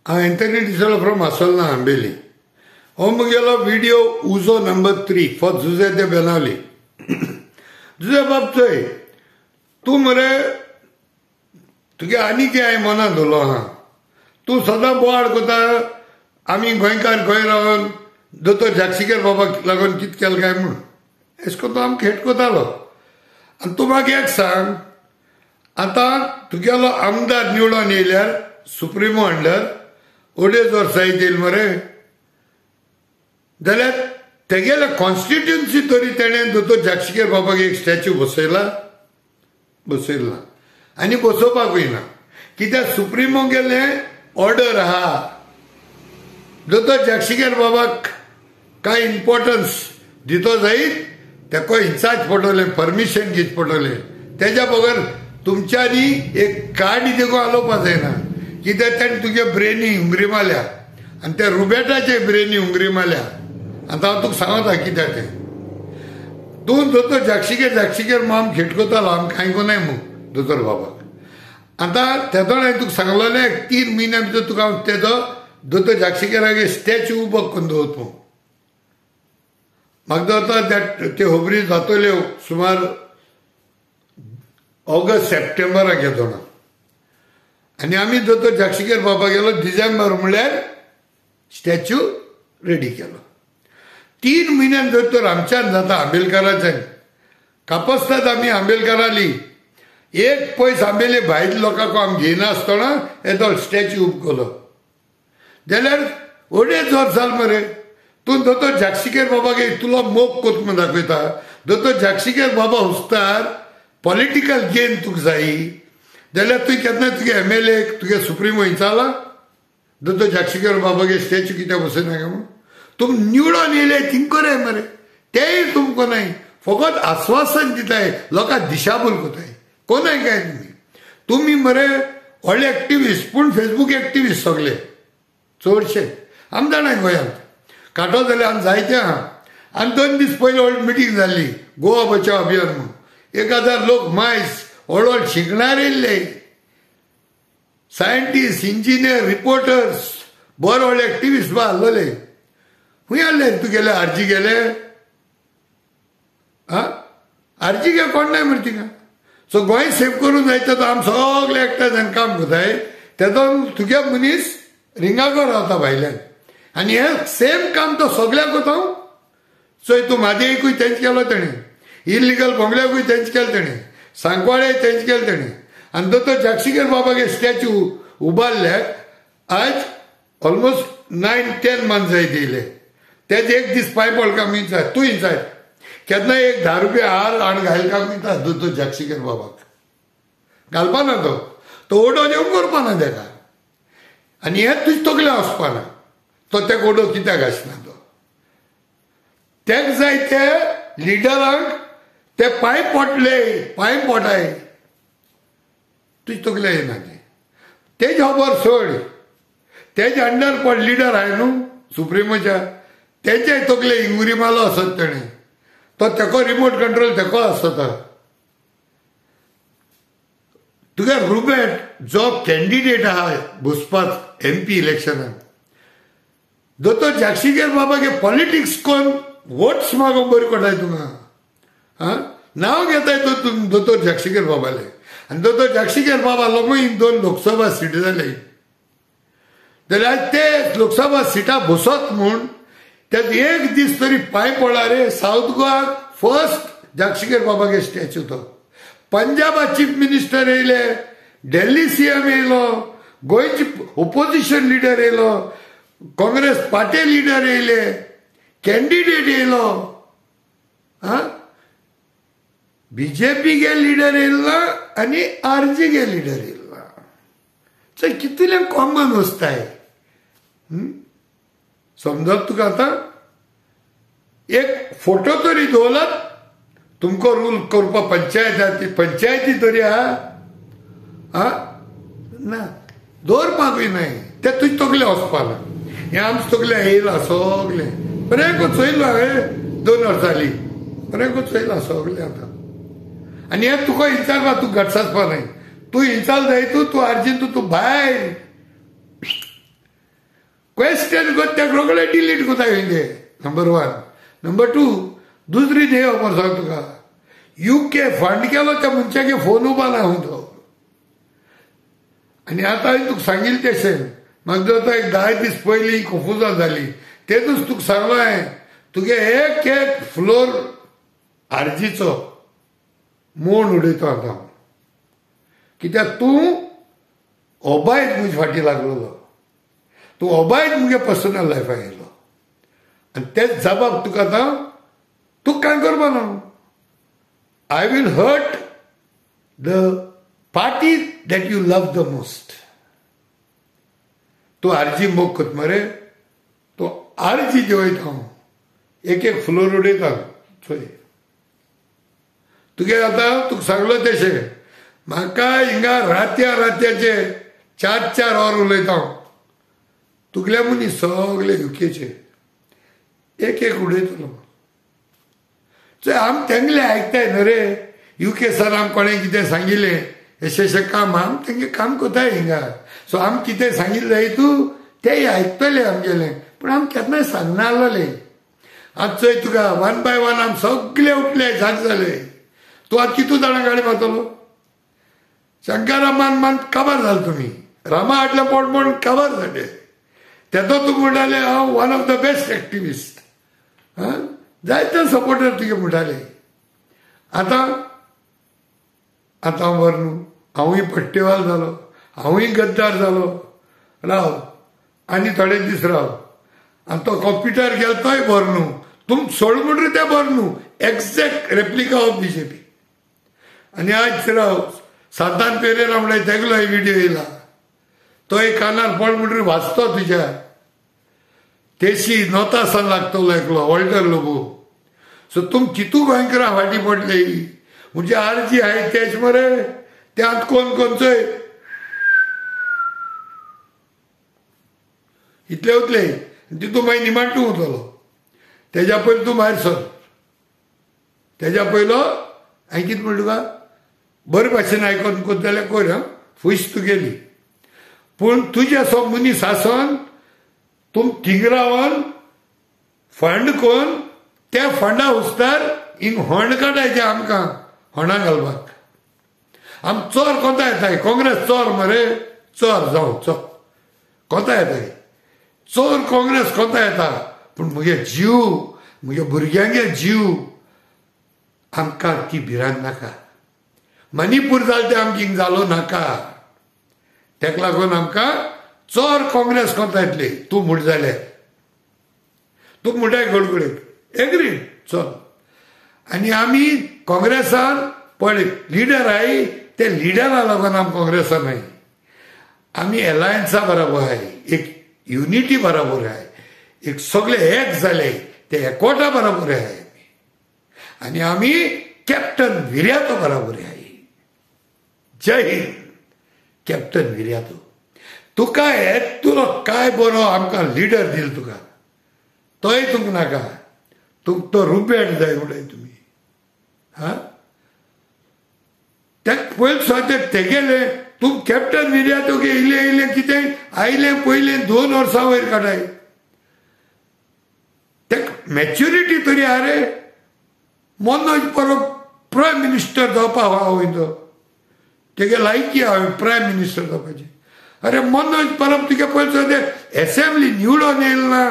हांव Anthony D'Souza from आसोलना Ambelim. हो मुगेलो video उजो नंबर 3 फॉर जुजे दे बेनावली. जुजे बाब चोय तूं मरे तुगे आनी कितें हांवें मनां दवरलो आहा. तूं सदां बोवाळ कोता आमी गोंयकार गोंय रावन दोतोर झाकशीकर बाबाक लागून कितें केलें काय म्हूण. अशें कोन्न तो आमकां हेट कोतालो. आनी तूं म्हाका एक सांग, आतां तुगेलो आमदार निवडून येयल्यार सुप्रिमो अंडर अडेज वर्सां येतील मरे, जाल्यार तेगेल्या कॉन्स्टिट्युन्सी तरी तेणें दोतोर झाकशीकर बाबाक एक स्टॅच्यू बसयला ना. आनी बसोवपाकूय ना. कित्याक सुप्रिमो गेलें ऑर्डर आहा. दोतोर झाकशीकर बाबाक कांय इम्पॉर्टन्स दितो जायत तेको इंचाच पडटलें, परमिशन घेवचें पडटलें. तेज्या बगर तुमच्यांनी एक कार्ड देखो हालोवपाक जायना. कित्याक ताणें तुगे ब्रेनी हुंगरी मारल्या आनी त्या रुबेटाचे ब्रेनी हुंगरी मारल्या. आतां हांव तुका सांगता कित्याक तें. तूं दोतोर झाकशीकर माम खेटकोतालो आमकां कांय कोनाय म्हूण दोतोर बाबाक. आतां तेदोण हांवें तुका सांगलोलें 3 म्हयन्या भितर तुका हांव तेजो दोतोर झाकशीकराक स्टॅच्यू उबो करून दवरता. म्हाका जाता ते खबरी जातल्यो सुमार ऑगस्ट सप्टेंबराक येतो ना. आनी आमी दोतोर झाकशीकर बाबा गेलो डिसेंबर म्हळ्यार स्टॅच्यू रेडी केलो. 3 म्हयन्यान जर तर आमच्यान जाता आंबेडकराच्यान कापस्ताद आमी आंबेडकराली एक पयस आंबेले भायल्या लोकांक आमी घेयनासतना येदो स्टॅच्यू उब केलो. जाल्यार अडेज वर्सां मरे तूं दोतोर झाकशीकर बाबाक तुलो मोग कोत म्हूण दाखयता. दोतोर झाकशीकर बाबा हुसतार पॉलिटिकल गेन तुका जायी जाल्यार तुवें केन्ना तुगे MLA तुगे सुप्रिमो विचारला दोतोर झाकशीकर बाबागे स्टॅच्यू कित्याक बसयना काय म्हूण. तुम निवडून येयले तिंको रे मरे तेय तुमको नाय. फकत आश्वासन दिताय, लोकांक दिशाभूल कोताय, कोनाय काय तुमी मरे व्हडले एक्टिविस्ट. पूण फेसबूक एक्टिविस्ट सगळे चडशे आमी जाणाय गोंयांत काटो जाल्यार आमी जायते आहा. आनी 2 दीस पयलीं व्हडली मिटींग जाल्ली गोवा बचाव अभियान म्हूण. 1000 लोक मायज व्हड शिकणारे येयल्ले, सायंटिस्ट, इंजिनियर, रिपोर्टर्स, बरे व्हडले एक्टिविस्ट बा आहलोले. खूंय आहले तुगेले आरजी गेले आरजी गे कोण नाय मरे थिंगा. सो गोंय सेव करून जायता तो आमी सगळे एकठांय जावन काम कोताय. तेदोन तुगे मनीस रिंगाको रावता भायल्यान आनी हे सेम काम तो सगळ्याक कोता. सो तूं म्हादेयकूय तेंच केलो तेणें, इलिगल बंगल्याकूय तेंच केलें तेणें, सांकवाळे तेंच केलें तेणें. आनी दोतोर झाकशीकर बाबागे स्टॅच्यू उबारल्याक आज ऑलमोस्ट 9-10 मंथ्स जायत येयले. तेच एक दीस पांय पडका मिचाय तूं इंचाय केन्ना एक 10 रुपया हार आनी घायल काम दिता दोतोर झाकशीकर बाबाक घालपाना. तो ओडो येवन करपाना तेका. आनी हें तुजे तकलें वचपाना तो तेका ओडो कित्याक आसना. तो तेका जाय ते लिडरांक ते पांय पोटाय तुजे तकलें येना. तेज खबर सोड. तेज अंडर पड लिडर आहाय न्हू सुप्रिमोच्या, तेंच्याय तकले इंगुरी मारलो आसत तेणें. तो तेको रिमोट कंट्रोल तेको आसता. तुगे रुबेट जो कॅन्डिडेट आहा बसपाक MP इलेक्शनाक दोतोर झाकशीकर बाबागे पॉलिटिक्स कोन्न वोट्स मागोवंक बरी कोटाय तुका. नांव घेताय तो दोतोर झाकशीकर बाबाले. आनी दोतोर झाकशीकर बाबा लोगूय 2 लोकसभा सीट जाले जाल्यार ते लोकसभा सिटा बसत म्हूण त्यात एक दीस तरी पांय पडला रे. साऊथ गोवाक फर्स्ट झाकशीकर बाबागे स्टॅच्यू तो. पंजाबात चीफ मिनिस्टर येयले, दिल्ली CM येयलो, गोंयची ओपोजिशन लिडर येयलो, काँग्रेस पार्टी लिडर येयले, कॅन्डिडेट येयलो, BJP गे लिडर येयलो आनी RG गे लिडर येयलो. सो कितले कॉमन वचताय समजत तुका. आतां एक फोटो तरी दवरलात तुमको रूल करपा पंचायती तरी आहा ना दवरपाकूय नाय. ते तुजे तकले वचपाना. हें आमचे तकले येयला सगळे बरें चोयलो हांवें 2 वर्सां जालीं बरें चोयला सगळे आतां. आनी हें तुका विचारपा तूं घटसासपा नाय. तूं इंचाल जाय तूं आर्जीन तूं भायर अंडरस्टँड कर त्या रोकडे डिलीट कोता येयले. नंबर 1. नंबर 2, दुसरी न्ही खबर सांग तुका, UK फंड केलो त्या मनशागे फोन उबा ना तो. आनी आतां हांवें तुका सांगिल्लें तशें म्हाका जर एक 10 दीस पयलीं कन्फ्युजन जाली. तेतूच तुका सांगलो हांवें, तुगे एक फ्लोर आरजीचो मोड उडयता आतां. कित्याक तूं अबायद म्हजे फाटी लागलेलो, तूं अबायद मुगे पर्सनल लायफाक येयलो आनी तेच जबाब तुका आतां तुका कांय करपा ना. I will hurt the party that you love the most. तूं आरजी मोग करता मरे, तो आरजी देंवयता हांव, एक फ्लोर उडयता थंय. तुगे आतां तुका सांगलो तशें म्हाका हिंगा रात्याचे 4 वर उलयता हांव. तुगले मनीस सगळे UKचे एक उडयतलो. सो आम तेंगले आयकताय न्हू रे. UK सर आम कोणें कितें सांगिल्लें अशें काम आम तेंगे काम कोताय हिंगा. सो आम कितें सांगिल्लें जाय तूं तेंय आयकतले आमगेलें, पूण आम केन्नाय सांगना आसलोले. आतां चोय तुका 1 by 1 आम सगळे उठले, जाग जाले. तूं आतां कितू जाणां गाडी मारतलो? शंकरामान मान काबार जालो तुमी, रामा हाटले पोट म्हणून काबार जाले. तेदो तूं म्हणटाले हांव 1 ऑफ द बेस्ट एक्टिविस्ट. जायते सपोर्टर तुगे म्हणटाले. आतां हांव बरो न्हू, हांवूय पट्टेवाल जालो, हांवूय गद्दार जालो. राव आनी थोडे दीस राव. आनी तो कॉम्प्युटर गेलो तोय बरो न्हू, तुम सोड म्हणटा तें बरो न्हू. Exact replica of BJP. आनी आज राव सातान पेरेरा म्हणल्यार तेगलो व्हिडिओ येयला, तो एक कानार पड म्हणटा वाचतो तुज्या. तेशी नोता सान लागतलो एकलो वॉल्टर लोबो. सो तुम कितू गोंयकारां फाटी पडले. म्हणजे आरजी आहाय तेच मरे, ते आतां कोण चोय इतले उतले तितू मागीर निमाण्टू वतलो. तेज्या पयलीं तूं भायर सर. तेज्या पयलो हांवें कितें म्हणटा तुका, बरे भाशेन आयकोन कोत जाल्यार कर. फुयश तूं गेली, पूण तुजे सो मनीस आसन तुम थिंग रावन फंड कोन्न त्या फंडा उस्तार हिंग होंड काडायचे आमकां होंडा घालपाक. आम चोर कोंता येताय, काँग्रेस चोर मरे, चोर जावं चोर कोंता येताय, चोर काँग्रेस कोंता येता. पूण मुगे जीव, मुगे भुरग्यांगे जीव आमकां ती भिरांत नाका. मणिपूर जालें तें आमकां हिंग जालो नाका. तेका लागून आमकां चोर काँग्रेस कोंता येतली. तूं म्हूण जाल्यार तूं म्हणटाय गडगडे एग्री चल. आनी आमी काँग्रेसान पळय लिडर आहाय, ते लिडरा लागून आमी काँग्रेसान आहाय. आमी एलायन्सा बरोबर आहाय, एक युनिटी बरोबर आहाय, एक सगळे एक जाले ते एकवटा बरोबर आहाय. आनी आमी कॅप्टन विर्यातो बरोबर आहाय. जय हिंद कॅप्टन विर्यातो. तुका तुलो काय बरो आमकां लिडर दिल तुका, तोय तुमकां नाका. तुमकां तो रुपेट जाय म्हणटाय तुमी. पयलीं सद्या तेगेले तूं कॅप्टन विर्यातो गे इले कितें आयले पयले 2 वर्सां वयर काडाय. तेका मॅच्युरिटी तरी आहा रे. मनोज परब प्रायम मिनिस्टर जावपाक वयतो, तेगे लायकी हांवें प्रायम मिनिस्टर जावपाचें. अरे मनोज परब तुगे पयलीं सद्या एसेंब्ली निवडून येयला ना.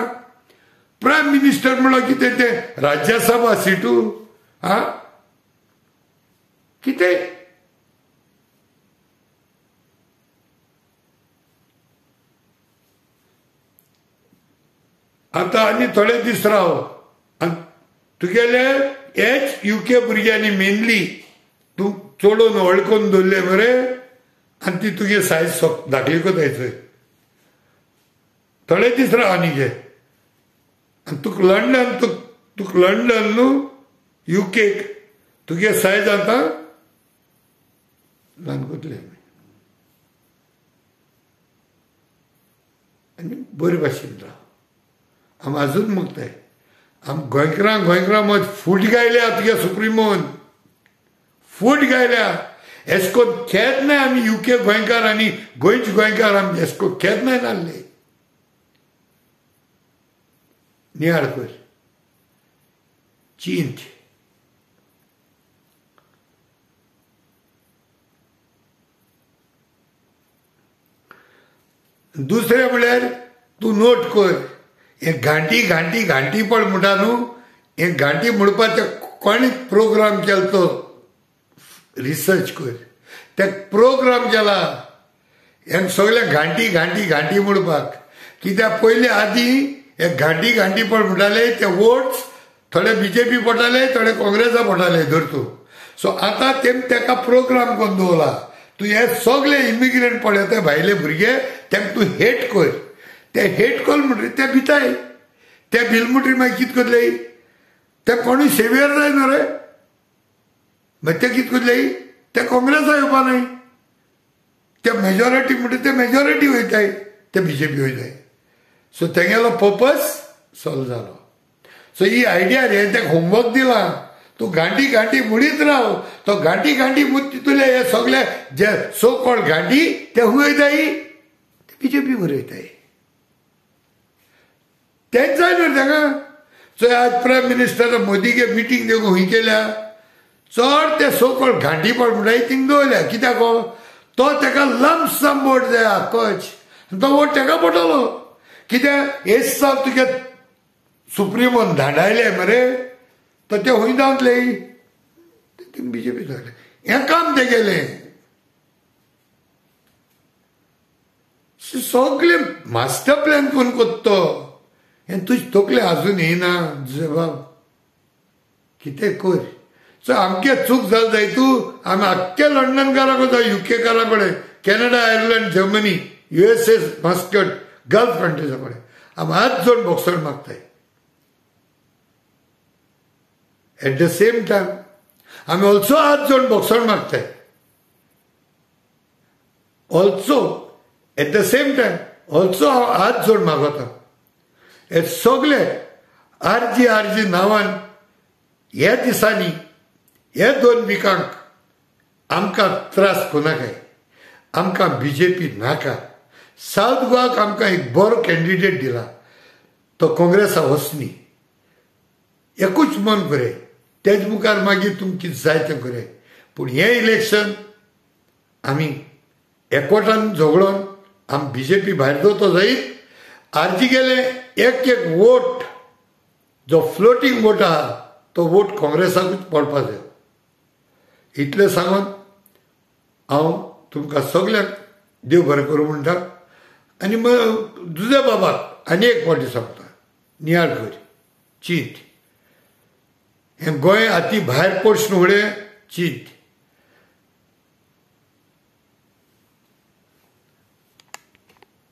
प्रायम मिनिस्टर म्हणल्यार कितें तें राज्यसभा सिटू कितें. आतां आनी थोडे दीस राव. तुगेले हेच UK भुरग्यांनी मेनली तूं चोडून वळखून दवरले मरे, आनी ती तुगे सायज धाकली कोताय थंय. थोडे दीस राव आनी गे. आनी तुका लंडन न्हू UK तुगे सायज आतां ल्हान कोतले. आनी बरे भाशेन राव. आम आजून मुगताय. आम गोंयकारां मत फूट गायल्या तुगे सुप्रिमोन, फूट गायल्या. एशको खेत नाय आमी UK गोंयकार आनी गोंयचे गोंयकार आमी एशको खेत नाय नासले. नियाळ कर चिंत. दुसरें म्हळ्यार तूं नोट कर, हे घांटी घांटी घांटीपण म्हणटा न्हू, हे घांटी म्हणपाचो कोणी प्रोग्राम केलो तो रिसर्च कर. ते प्रोग्राम केला हे सगळे घांटी घांटी घांटी म्हणपाक. कित्याक पयलीं आदीं हे घांटी घांटीपण म्हणटाले ते वोट्स थोडे बीजेपी पडटाले, थोडे काँग्रेसा पडटाले धरतो. सो आतां तेका प्रोग्राम करून दवरला, तूं हे सगळे इमिग्रंट पळय भायले भुरगे तेंका तूं हेट कर. ते हेट कर म्हणटरी ते भिताय. ते भिल म्हणटरी मागीर कितें करतले, ते कोणूय सेवियर जाय न्हू रे. मागीर ते कितें करतले, ते काँग्रेसा येवपा न्हय. ते मेजॉरिटी म्हणटा ते मेजॉरिटी वयताय, ते बीजेपी वयताय. सो तेगेलो पर्पज सॉल्व जालो. सो ही आयडिया रे, ताका होमवर्क दिला, तूं घांटी घांटी म्हणीत राव. तो घांटी घांटी म्हणून तितूले हे सगळे जे सो कॉल्ड घांटी ते वयताय, ते बीजेपी वयताय. तेच जाय न्हू ताका. सो आज प्रायम मिनिस्टर मोदीगे मिटींग देखून खंय केल्या, चड ते सो कॉल्ड घांटीपण म्हणटाय थिंग दवरल्या. कित्याक तो ताका लंप सम वोट जाय कच, तो वोट ताका पडटलो. कित्याक हे दिसा तुगे सुप्रिमोन धाडायले मरे, तर ते खंय धांवतले, बीजेपी धाडले. हें काम ते गेले. सगळे मास्टर प्लॅन कोण करतो, हें तुजे तकले आजून येना जबाब कितें कर. सो आमगे चूक जाल जाय तूं आमी आख्ख्या लंडनकाराक वता, युकेकारा कडेन, Canada, Ireland, Germany, USA, Muscat, gulf कंट्रीजा कडेन आमी हात जोड बॉक्सर मागताय. एट द सेम टायम आमी ऑल्सो हात जोड बॉक्सर मागताय. Also at the same time also हांव हात जोड मागता. हे सगळे आरजी नांवान ह्या दिसांनी हे 2 विकांक आमकां त्रास कोनाकाय. आमकां बीजेपी नाका. सावथ गोवाक आमकां एक बरो कॅन्डिडेट दिला, तो काँग्रेसा वचनी. एकूच मन करे, तेज मुखार मागीर तुमकां कितें जाय तें करे. पूण हें इलेक्शन आमी एकवटान झगडोन आमी बीजेपी भायर दवरतो जायत. आरजी गेले एक वोट जो फ्लोटींग वोट आहा तो वोट काँग्रेसाकूच पडपा जाय. इतलें सांगून हांव तुमकां सगळ्यांक देव बरें करूं म्हणटा. आनी दुजा बाबाक आनी एक फावटी सांगता, नियाळ कर, चिंत. हें गोंय आती भायर पडचें न्हू फुडें, चिंत.